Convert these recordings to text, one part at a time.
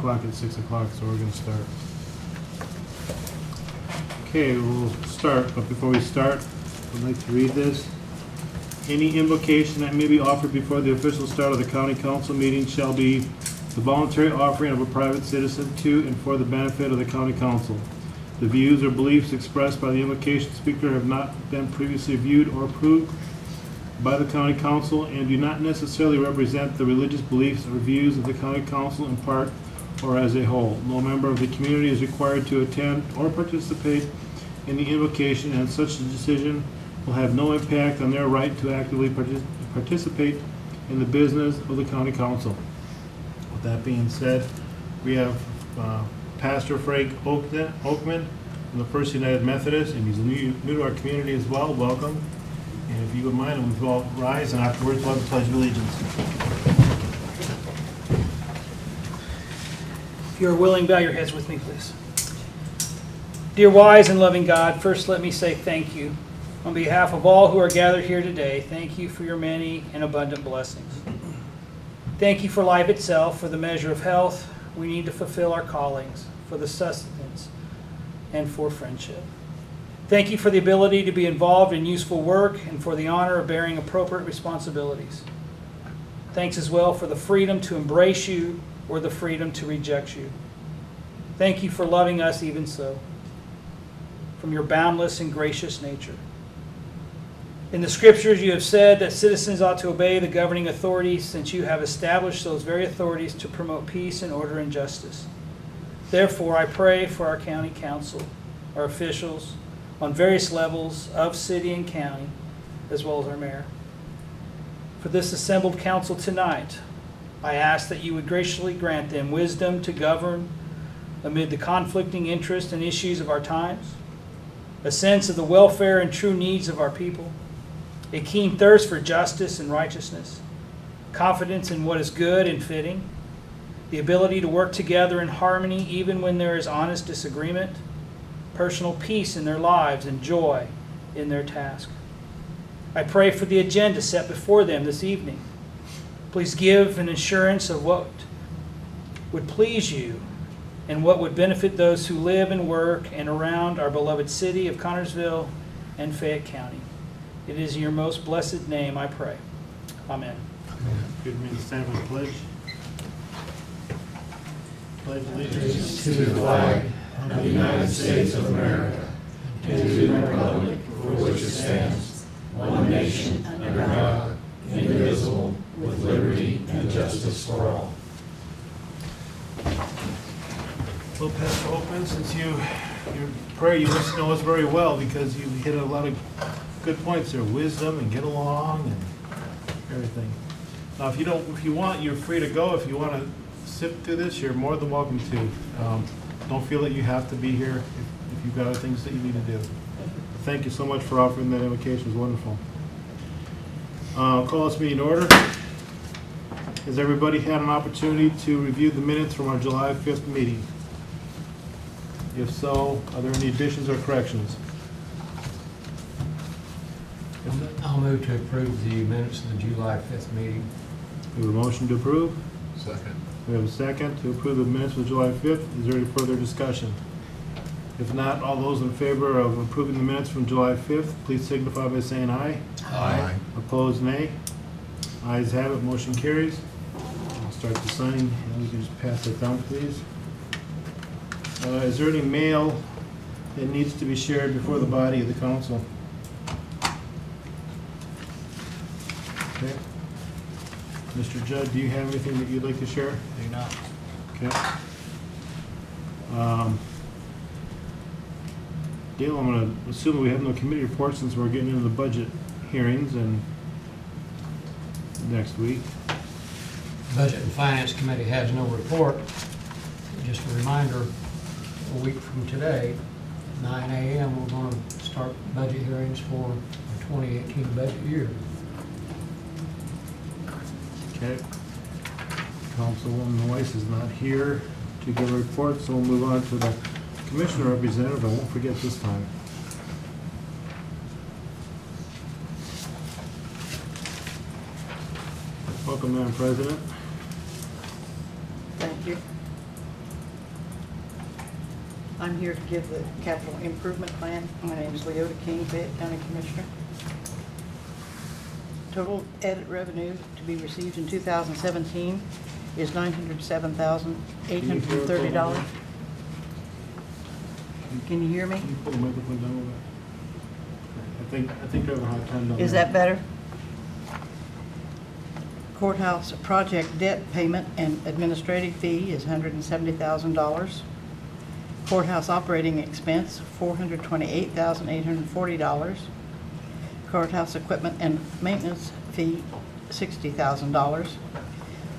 o'clock at 6 o'clock, so we're going to start. Okay, we'll start, but before we start, I'd like to read this. Any invocation that may be offered before the official start of the county council meeting shall be the voluntary offering of a private citizen to and for the benefit of the county council. The views or beliefs expressed by the invocation speaker have not been previously viewed or approved by the county council and do not necessarily represent the religious beliefs or views of the county council in part or as a whole. No member of the community is required to attend or participate in the invocation, and such a decision will have no impact on their right to actively participate in the business of the county council. With that being said, we have Pastor Frank Oakman from the First United Methodist, and he's new to our community as well. Welcome. And if you would mind, we'll all rise, and afterwards we'll have the Pledge of Allegiance. If you are willing, bow your heads with me, please. Dear wise and loving God, first let me say thank you. On behalf of all who are gathered here today, thank you for your many and abundant blessings. Thank you for life itself, for the measure of health we need to fulfill our callings, for the sustenance, and for friendship. Thank you for the ability to be involved in useful work and for the honor of bearing appropriate responsibilities. Thanks as well for the freedom to embrace you or the freedom to reject you. Thank you for loving us even so, from your boundless and gracious nature. In the scriptures you have said that citizens ought to obey the governing authorities since you have established those very authorities to promote peace and order and justice. Therefore, I pray for our county council, our officials on various levels of city and county, as well as our mayor. For this assembled council tonight, I ask that you would graciously grant them wisdom to govern amid the conflicting interests and issues of our times, a sense of the welfare and true needs of our people, a keen thirst for justice and righteousness, confidence in what is good and fitting, the ability to work together in harmony even when there is honest disagreement, personal peace in their lives and joy in their task. I pray for the agenda set before them this evening. Please give an assurance of what would please you and what would benefit those who live and work and around our beloved city of Connersville and Fayette County. It is in your most blessed name I pray. Amen. Give me the stand for the pledge. Pledge allegiance to the flag of the United States of America and to the republic for which it stands, one nation, under God, indivisible, with liberty and justice for all. Well, Pastor Oakman, since your prayer, you must know us very well because you hit a lot of good points there, wisdom and get along and everything. Now, if you want, you're free to go. If you want to sit through this, you're more than welcome to. Don't feel that you have to be here if you've got other things that you need to do. Thank you so much for offering that invocation. It was wonderful. Call this meeting to order. Has everybody had an opportunity to review the minutes from our July 5th meeting? If so, are there any additions or corrections? I'll move to approve the minutes of the July 5th meeting. We have a motion to approve. Second. We have a second to approve the minutes of July 5th. Is there any further discussion? If not, all those in favor of approving the minutes from July 5th, please signify by saying aye. Aye. Opposed, nay. Ayes have it, motion carries. I'll start the signing, and we can just pass that down, please. Is there any mail that needs to be shared before the body of the council? Okay. Mr. Judd, do you have anything that you'd like to share? Do not. Okay. Dale, I'm going to assume we have no committee reports since we're getting into the budget hearings and next week. Budget and Finance Committee has no report. Just a reminder, a week from today, 9 a.m., we're going to start budget hearings for the 2018 budget year. Okay. Councilwoman Weiss is not here to give a report, so we'll move on to the commissioner representative. I won't forget this time. Welcome, Madam President. Thank you. I'm here to give the capital improvement plan. My name is Leota King, Fayette County Commissioner. Total edit revenue to be received in 2017 is $907,830. Can you hear me? Can you pull the microphone down a little bit? I think they're having a hard time down Is there. that better? Courthouse project debt payment and administrative fee is $170,000. Courthouse operating expense, $428,840. Courthouse equipment and maintenance fee, $60,000,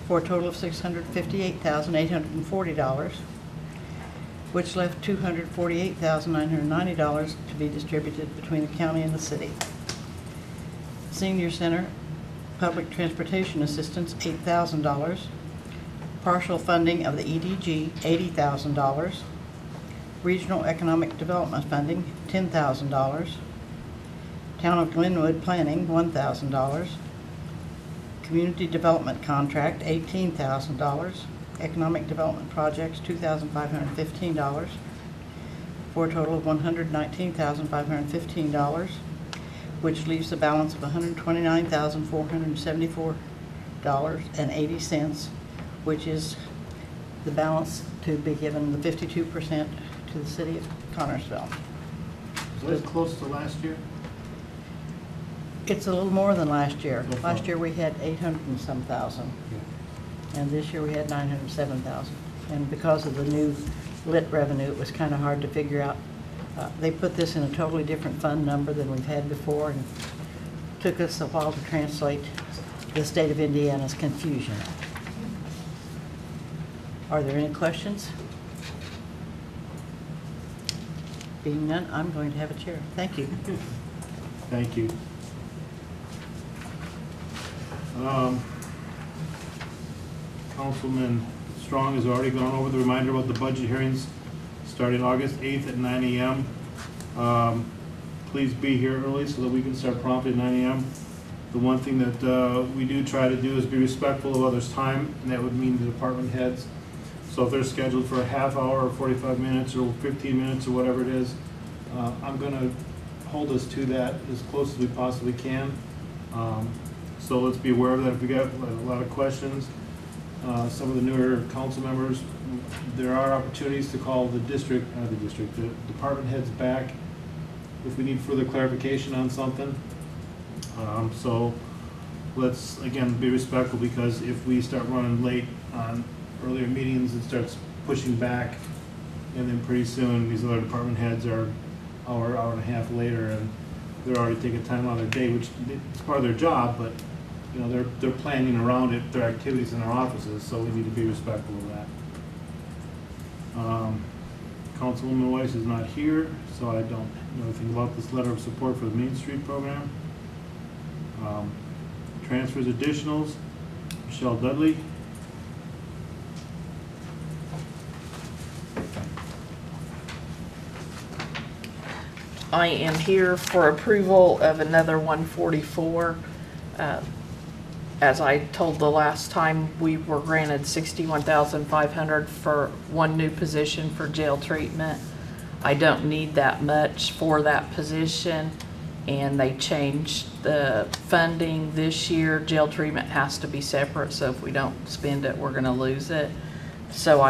for a total of $658,840, which left $248,990 to be distributed between the county and the city. Senior Center public transportation assistance, $8,000. Partial funding of the EDG, $80,000. Regional economic development funding, $10,000. Town of Glenwood planning, $1,000. Community development contract, $18,000. Economic development projects, $2,515, for a total of $119,515, which leaves the balance of $129,474.80, which is the balance to be given the 52% to the city of Connersville. Is that close to last year? It's a little more than last year. No problem. Last year we had 800 and some thousand, and this year we had 907,000. And because of the new lit revenue, it was kind of hard to figure out. They put this in a totally different fund number than we've had before, and it took us a while to translate the state of Indiana's confusion. Are there any questions? Being none, I'm going to have a chair. Thank you. Thank you. Councilman Strong has already gone over the reminder about the budget hearings starting August 8th at 9 a.m. Please be here early so that we can start promptly at 9 a.m. The one thing that we do try to do is be respectful of others' time, and that would mean the department heads. So if they're scheduled for a half hour or 45 minutes or 15 minutes or whatever it is, I'm going to hold us to that as close as we possibly can. So let's be aware of that. If we got a lot of questions, some of the newer council members, there are opportunities to call the department heads back if we need further clarification on something. So let's, again, be respectful, because if we start running late on earlier meetings, it starts pushing back, and then pretty soon these other department heads are hour and a half later, and they're already taking time out of their day, which is part of their job, but you know, they're planning around it, their activities in their offices, so we need to be respectful of that. Councilwoman Weiss is not here, so I don't know anything about this letter of support for the Main Street program. Transfers additionals, Michelle Dudley. I am here for approval of another 144. As I told the last time, we were granted $61,500 for one new position for jail treatment. I don't need that much for that position, and they changed the funding this year. Jail treatment has to be separate, so if we don't spend it, we're gonna lose it. So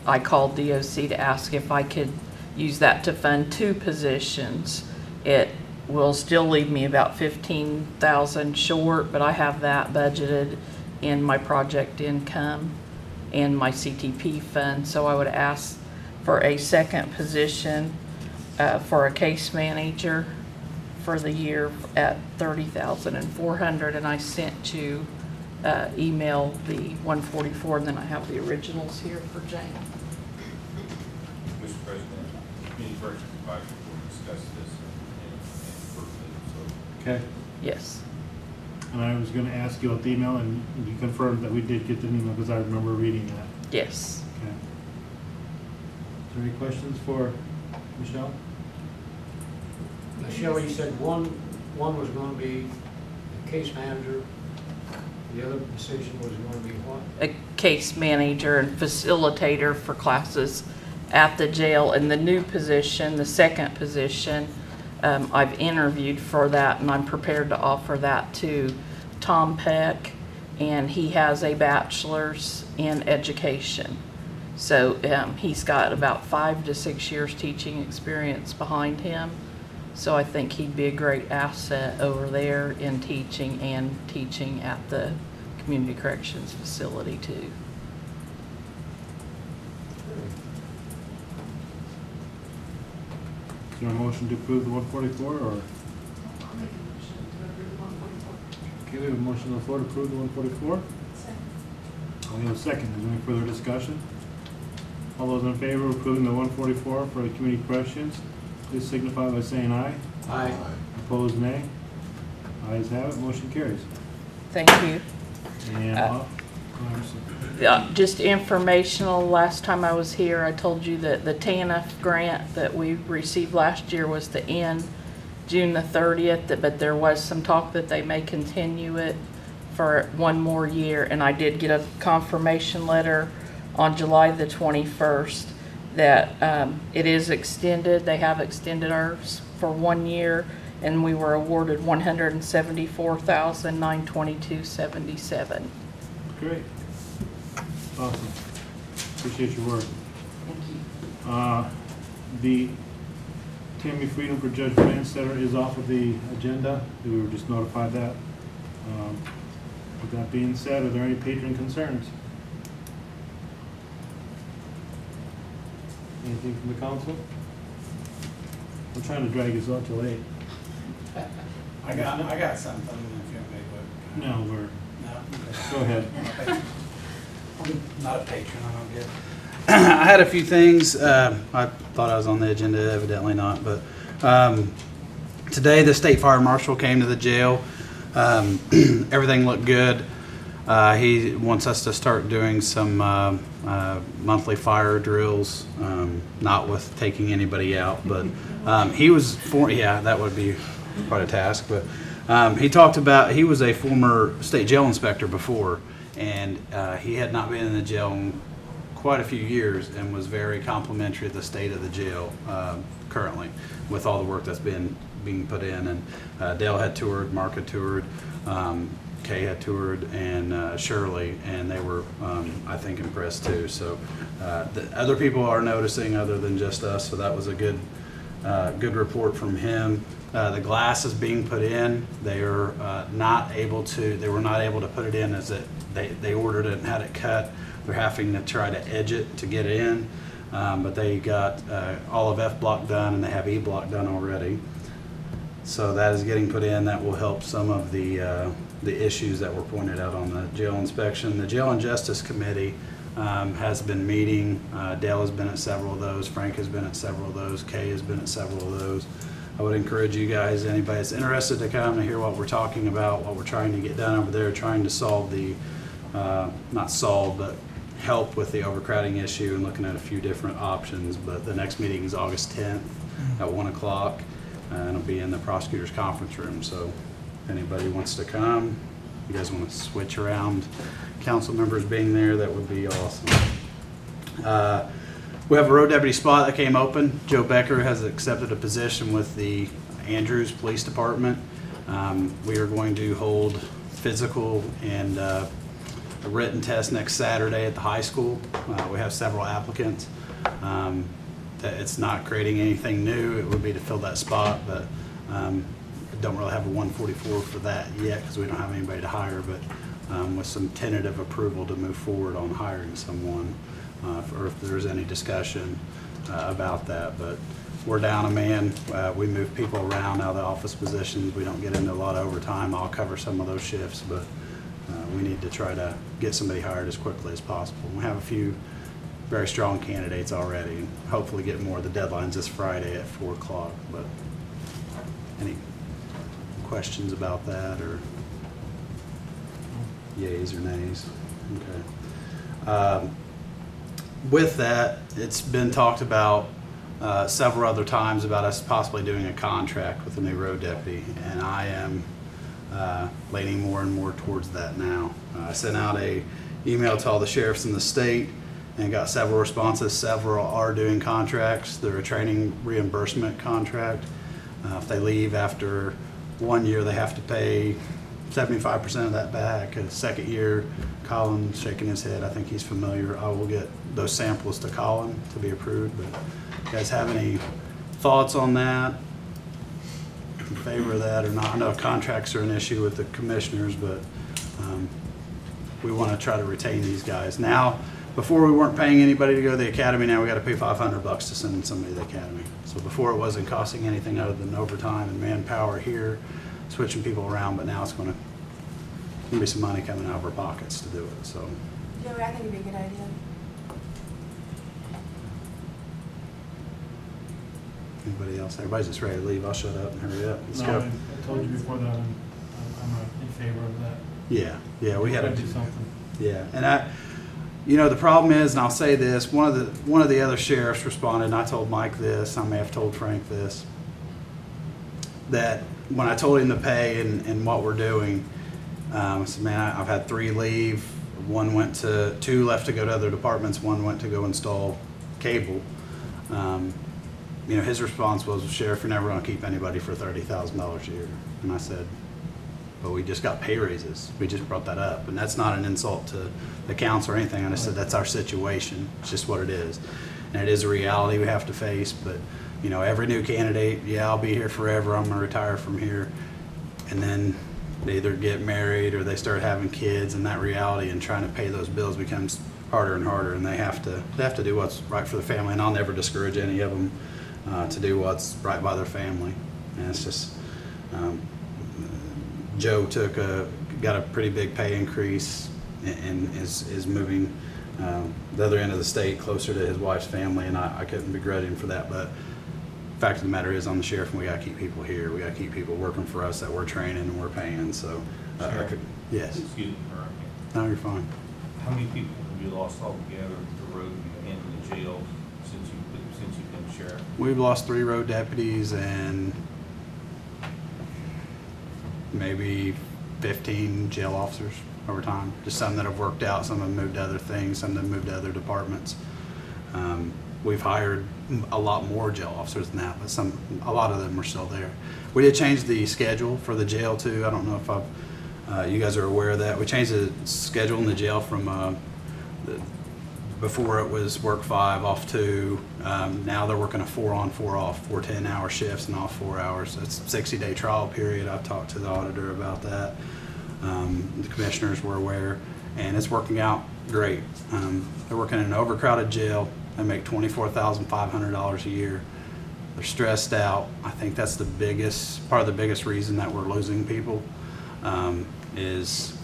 I called DOC to ask if I could use that to fund two positions. It will still leave me about $15,000 short, but I have that budgeted in my project income and my CTP fund. So I would ask for a second position for a case manager for the year at $30,400, and I sent you email the 144, and then I have the originals here for Jane. Mr. President, Committee First Advisory will discuss this and Okay. Yes. And I was going to ask you about the email, and you confirmed that we did get the email, because I remember reading that. Yes. Okay. Is there any questions for Michelle? Michelle, you said one was going to be the case manager, the other position was going to be what? A case manager and facilitator for classes at the jail. And the new position, the second position, I've interviewed for that, and I'm prepared to offer that to Tom Peck, and he has a bachelor's in education. So he's got about 5 to 6 years teaching experience behind him. So I think he'd be a great asset over there in teaching and teaching at the community corrections facility too. Is there a motion to approve the 144, or? I'll make a motion to approve 144. Okay, we have a motion on the floor to approve the 144. We have a second. Is there any further discussion? All those in favor of approving the 144 for the community corrections, please signify by saying aye. Aye. Opposed, nay. Ayes have it, motion carries. Thank you. And Just informational, last time I was here, I told you that the TANF grant that we received last year was to end June the 30th, but there was some talk that they may continue it for 1 more year, and I did get a confirmation letter on July the 21st that it is extended. They have extended ours for 1 year, and we were awarded $174,922.77. great. Awesome. Appreciate your work. Thank you. The Tammy Freedom for Judge Manstetter is off of the agenda. We were just notified that. With that being said, are there any patron concerns? Anything from the council? I'm trying to drag this out till 8. I got something if you want me to. No, we're, No? go ahead. I'm not a patron, I don't get. I had a few things, I thought I was on the agenda, evidently not, but today the state fire marshal came to the jail. Everything looked good. He wants us to start doing some monthly fire drills, not with taking anybody out, but that would be quite a task. But he talked about, he was a former state jail inspector before, and he had not been in the jail in quite a few years and was very complimentary of the state of the jail currently with all the work that's being put in. And Dale had toured, Mark had toured, Kay had toured, and Shirley, and they were, I think, impressed too. So the other people are noticing other than just us, so that was a good report from him. The glass is being put in. They are not able to, they were not able to put it in as they ordered it and had it cut. They're having to try to edge it to get it in, but they got all of F block done and they have E block done already. So that is getting put in. That will help some of the issues that were pointed out on the jail inspection. The Jail and Justice Committee has been meeting. Dale has been at several of those. Frank has been at several of those. Kay has been at several of those. I would encourage you guys, anybody that's interested, to come and hear what we're talking about, what we're trying to get done over there, trying to solve the, not solve, but help with the overcrowding issue and looking at a few different options. But the next meeting is August 10th at 1 o'clock, and it'll be in the prosecutor's conference room. So if anybody wants to come, you guys want to switch around council members being there, that would be awesome. We have a road deputy spot that came open. Joe Becker has accepted a position with the Andrews Police Department. We are going to hold physical and a written test next Saturday at the high school. We have several applicants. It's not creating anything new. It would be to fill that spot, but don't really have a 144 for that yet because we don't have anybody to hire, but with some tentative approval to move forward on hiring someone, or if there's any discussion about that. But we're down a man. We move people around out of the office positions. We don't get into a lot of overtime. I'll cover some of those shifts, but we need to try to get somebody hired as quickly as possible. We have a few very strong candidates already, and hopefully get more. The deadline's this Friday at 4 o'clock. But any questions about that, or yays or nays? Okay. With that, it's been talked about several other times about us possibly doing a contract with a new road deputy, and I am leaning more and more towards that now. I sent out a email to all the sheriffs in the state, and got several responses. Several are doing contracts. They're a training reimbursement contract. If they leave after 1 year, they have to pay 75% of that back. The second year, Colin's shaking his head. I think he's familiar. I will get those samples to Colin to be approved. But you guys have any thoughts on that? In favor of that or not? I know contracts are an issue with the commissioners, but we want to try to retain these guys. Now, before we weren't paying anybody to go to the academy. Now we got to pay $500 to send somebody to the academy. So before it wasn't costing anything other than overtime and manpower here, switching people around. But now it's going to be some money coming out of our pockets to do it. So. Joey, I think it'd be a good idea. Anybody else? Everybody's just ready to leave. I'll shut up and hurry up. Let's No, go. I told you before that I'm in favor of that. Yeah, we had Gotta to do something. Yeah, and the problem is, and I'll say this, one of the other sheriffs responded, and I told Mike this, I may have told Frank this, that when I told him the pay and what we're doing, I said, man, I've had 3 leave, 2 left to go to other departments, 1 went to go install cable. His response was, Sheriff, you're never going to keep anybody for $30,000 a year. And I said, but we just got pay raises. We just brought that up. And that's not an insult to the council or anything. I just said that's our situation. It's just what it is. And it is a reality we have to face. But, every new candidate, I'll be here forever. I'm going to retire from here. And then they either get married or they start having kids, and that reality and trying to pay those bills becomes harder and harder. And they have to do what's right for the family. And I'll never discourage any of them to do what's right by their family. And it's just, Joe got a pretty big pay increase and is moving the other end of the state closer to his wife's family, and I couldn't begrudge him for that. But fact of the matter is, I'm the sheriff, and we got to keep people here. We got to keep people working for us that we're training and we're paying. So, yes. Excuse me, No, you're fine. how many people have you lost altogether the road and the jail since you've been sheriff? We've lost 3 road deputies and maybe 15 jail officers over time. Just some that have worked out, some have moved to other things, some that have moved to other departments. We've hired a lot more jail officers than that, but a lot of them are still there. We did change the schedule for the jail too. I don't know if you guys are aware of that. We changed the schedule in the jail from before it was work 5 off 2. Now they're working a 4 on 4 off, 4 10-hour shifts and off 4 hours. It's a 60-day trial period. I've talked to the auditor about that. The commissioners were aware, and it's working out great. They're working in an overcrowded jail. They make $24,500 a year. They're stressed out. I think that's part of the biggest reason that we're losing people is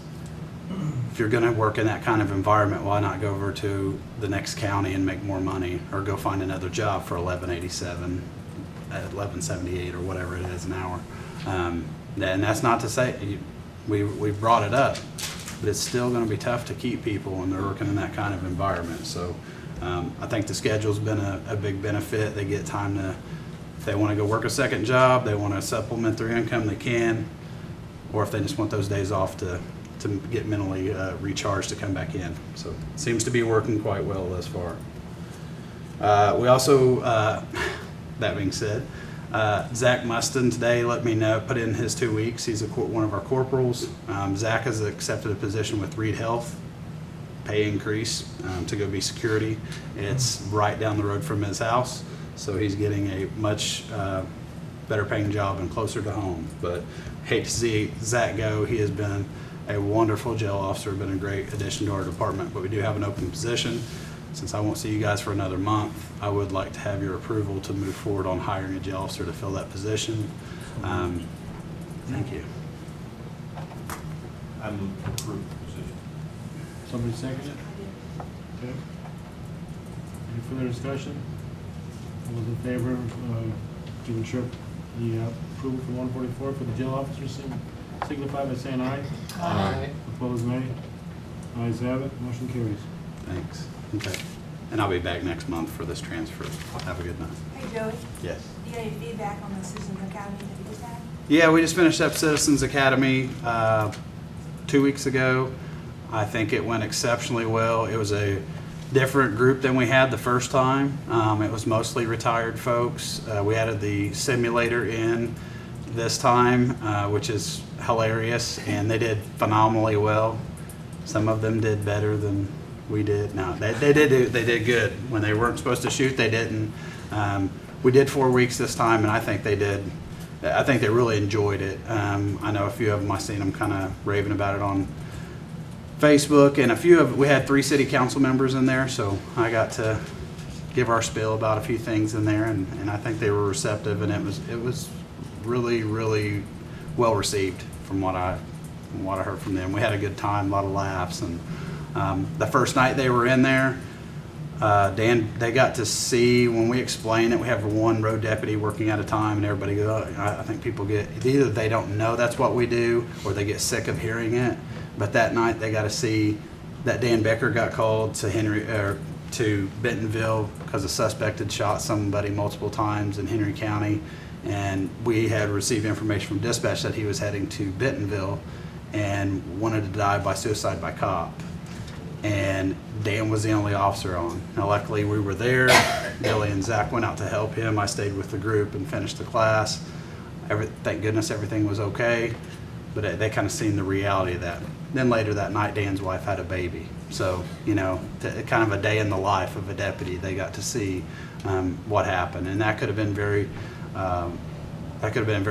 if you're going to work in that kind of environment, why not go over to the next county and make more money, or go find another job for $11.87, $11.78, or whatever it is an hour. And that's not to say we brought it up, but it's still going to be tough to keep people when they're working in that kind of environment. So I think the schedule's been a big benefit. They get time to, if they want to go work a second job, they want to supplement their income, they can, or if they just want those days off to get mentally recharged to come back in. So it seems to be working quite well thus far. We also, that being said, Zach Mustin today let me know, put in his 2 weeks. He's one of our corporals. Zach has accepted a position with Reed Health, pay increase to go be security. It's right down the road from his house, so he's getting a much better paying job and closer to home. But hate to see Zach go. He has been a wonderful jail officer, been a great addition to our department, but we do have an open position. Since I won't see you guys for another month, I would like to have your approval to move forward on hiring a jail officer to fill that position. Thank you. I move to approve the position. Somebody second it? Okay. Any further discussion? All those in favor of giving Sheriff the approval for 144 for the jail officers, signify by saying aye. Aye. Opposed, nay. Ayes have it, motion carries. Thanks. Okay. And I'll be back next month for this transfer. Have a good night. Hey, Joey, Yes. do you have any feedback on the Citizens Academy that you just had? Yeah, we just finished up Citizens Academy 2 weeks ago. I think it went exceptionally well. It was a different group than we had the first time. It was mostly retired folks. We added the simulator in this time, which is hilarious, and they did phenomenally well. Some of them did better than we did. No, they did good. When they weren't supposed to shoot, they didn't. We did 4 weeks this time, and I think they did. I think they really enjoyed it. I know a few of them, I seen them kind of raving about it on Facebook, and we had 3 city council members in there, so I got to give our spiel about a few things in there, and I think they were receptive, and it was really, really well received from what I heard from them. We had a good time, a lot of laughs, and the first night they were in there, they got to see, when we explain it, we have one road deputy working at a time, and everybody goes, I think people get, either they don't know that's what we do, or they get sick of hearing it. But that night they got to see that Dan Becker got called to Bentonville because a suspect had shot somebody multiple times in Henry County, and we had received information from dispatch that he was heading to Bentonville and wanted to die by suicide by cop. And Dan was the only officer on. Now luckily we were there. Billy and Zach went out to help him. I stayed with the group and finished the class. Thank goodness everything was okay, but they kind of seen the reality of that. Then later that night, Dan's wife had a baby. So, kind of a day in the life of a deputy. They got to see what happened, and that could have been a very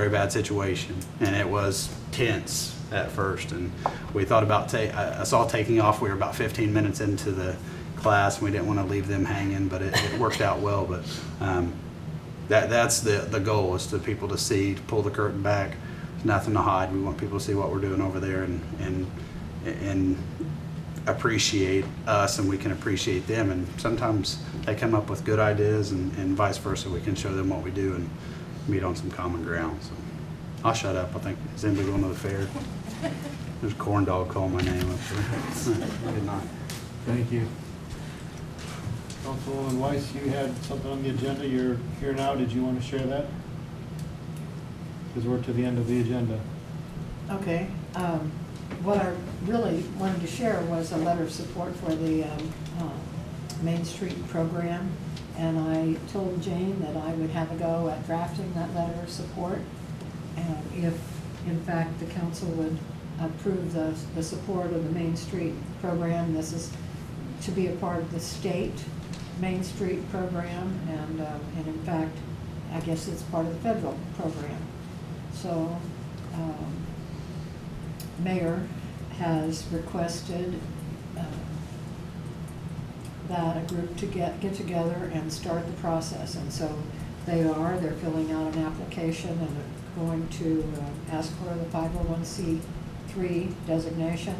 bad situation. And it was tense at first, and we thought about us all taking off. We were about 15 minutes into the class, and we didn't want to leave them hanging, but it worked out well. But that's the goal, is to people to see, to pull the curtain back. There's nothing to hide. We want people to see what we're doing over there and appreciate us, and we can appreciate them. And sometimes they come up with good ideas, and vice versa. We can show them what we do and meet on some common ground. So I'll shut up. I think, is anybody going to the fair? There's a corn dog calling my name up there. Good night. Thank you. Councilwoman Weiss, you had something on the agenda. You're here now. Did you want to share that? Because we're to the end of the agenda. Okay. What I really wanted to share was a letter of support for the Main Street program. And I told Jane that I would have a go at drafting that letter of support. And if, in fact, the council would approve the support of the Main Street program, this is to be a part of the state Main Street program. And in fact, I guess it's part of the federal program. So, Mayor has requested that a group to get together and start the process. And so they're filling out an application and going to ask for the 501c3 designation.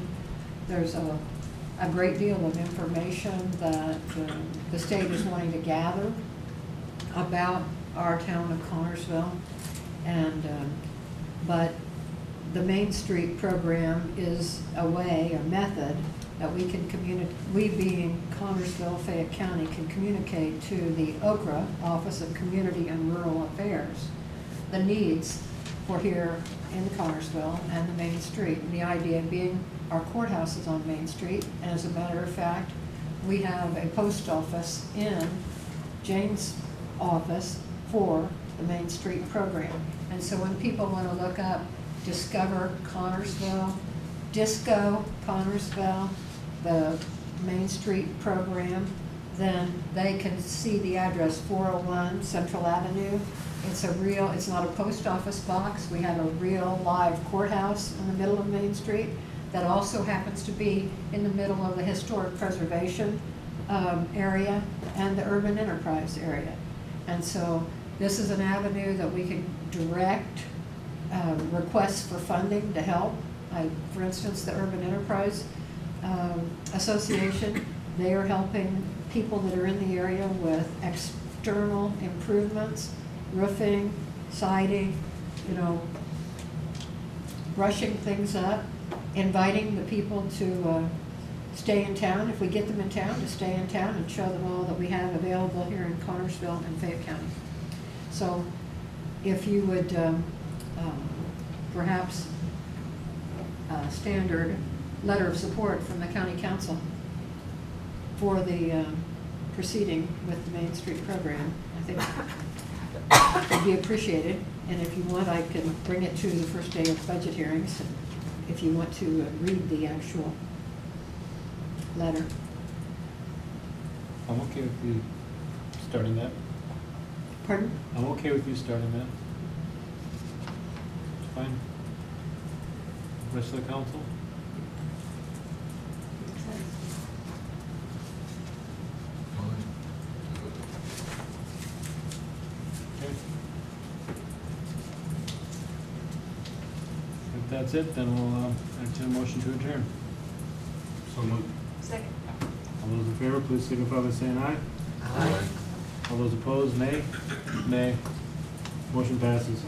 There's a great deal of information that the state is wanting to gather about our town of Connersville. But the Main Street program is a method that we can we being Connersville, Fayette County, can communicate to the OCRA, Office of Community and Rural Affairs, the needs for here in Connersville and the Main Street. And the idea being our courthouse is on Main Street, and as a matter of fact, we have a post office in Jane's office for the Main Street program. And so when people want to look up Discover Connersville, Disco Connersville, the Main Street program, then they can see the address 401 Central Avenue. It's not a post office box. We have a real live courthouse in the middle of Main Street that also happens to be in the middle of the historic preservation area and the urban enterprise area. And so this is an avenue that we can direct requests for funding to help. For instance, the Urban Enterprise Association, they are helping people that are in the area with external improvements, roofing, siding, brushing things up, inviting the people to stay in town, if we get them in town, to stay in town and show them all that we have available here in Connersville and Fayette County. So if you would perhaps standard letter of support from the county council. for the proceeding with the Main Street program, I think would be appreciated. And if you want, I can bring it to the first day of budget hearings, if you want to read the actual letter. I'm okay with you starting that. Pardon? I'm okay with you starting that. It's fine. Rest of the council? Okay. If that's it, then we'll entertain a motion to adjourn. So moved. Second. All those in favor, please signify by saying aye. Aye. All those opposed, nay? Nay. Motion passes.